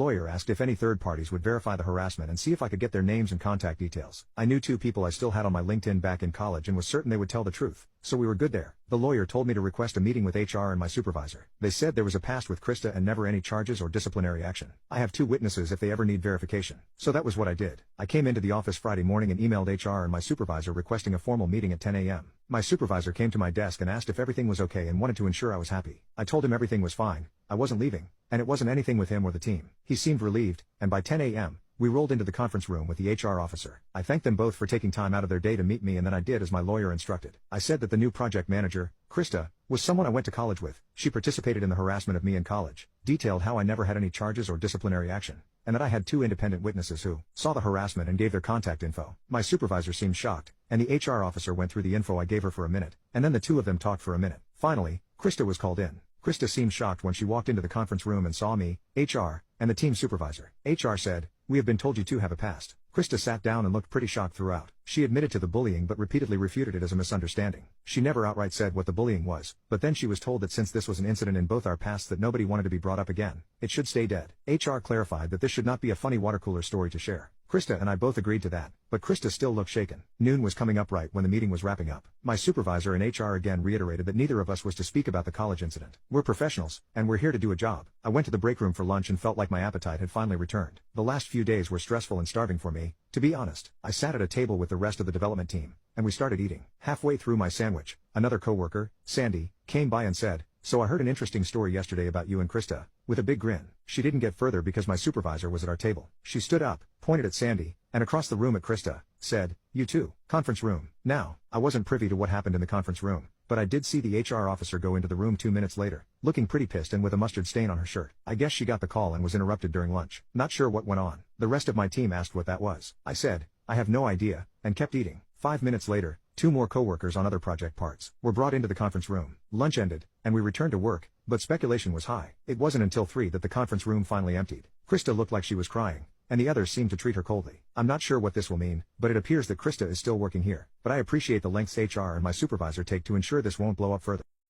Lawyer asked if any third parties would verify the harassment and see if I could get their names and contact details. I knew 2 people I still had on my LinkedIn back in college and was certain they would tell the truth, so we were good there. The lawyer told me to request a meeting with HR and my supervisor. They said there was a past with Krista and never any charges or disciplinary action. I have 2 witnesses if they ever need verification. So that was what I did. I came into the office Friday morning and emailed HR and my supervisor requesting a formal meeting at 10 a.m. My supervisor came to my desk and asked if everything was okay and wanted to ensure I was happy. I told him everything was fine, I wasn't leaving, and it wasn't anything with him or the team. He seemed relieved, and by 10 a.m., we rolled into the conference room with the HR officer. I thanked them both for taking time out of their day to meet me, and then I did as my lawyer instructed. I said that the new project manager, Krista, was someone I went to college with. She participated in the harassment of me in college, detailed how I never had any charges or disciplinary action, and that I had 2 independent witnesses who saw the harassment and gave their contact info. My supervisor seemed shocked, and the HR officer went through the info I gave her for a minute, and then the 2 of them talked for a minute. Finally, Krista was called in. Krista seemed shocked when she walked into the conference room and saw me, HR, and the team supervisor. HR said, "We have been told you 2 have a past." Krista sat down and looked pretty shocked throughout. She admitted to the bullying but repeatedly refuted it as a misunderstanding. She never outright said what the bullying was, but then she was told that since this was an incident in both our pasts that nobody wanted to be brought up again, it should stay dead. HR clarified that this should not be a funny water cooler story to share. Krista and I both agreed to that, but Krista still looked shaken. Noon was coming up right when the meeting was wrapping up. My supervisor and HR again reiterated that neither of us was to speak about the college incident. We're professionals, and we're here to do a job. I went to the break room for lunch and felt like my appetite had finally returned. The last few days were stressful and starving for me, to be honest. I sat at a table with the rest of the development team, and we started eating. Halfway through my sandwich, another coworker, Sandy, came by and said, "So I heard an interesting story yesterday about you and Krista," with a big grin. She didn't get further because my supervisor was at our table. She stood up, pointed at Sandy, and across the room at Krista, said, "You too." Conference room. Now, I wasn't privy to what happened in the conference room, but I did see the HR officer go into the room 2 minutes later, looking pretty pissed and with a mustard stain on her shirt. I guess she got the call and was interrupted during lunch. Not sure what went on. The rest of my team asked what that was. I said, "I have no idea," and kept eating. 5 minutes later, 2 more coworkers on other project parts were brought into the conference room. Lunch ended, and we returned to work, but speculation was high. It wasn't until 3 that the conference room finally emptied. Krista looked like she was crying, and the others seemed to treat her coldly. I'm not sure what this will mean, but it appears that Krista is still working here. But I appreciate the lengths HR and my supervisor take to ensure this won't blow up further.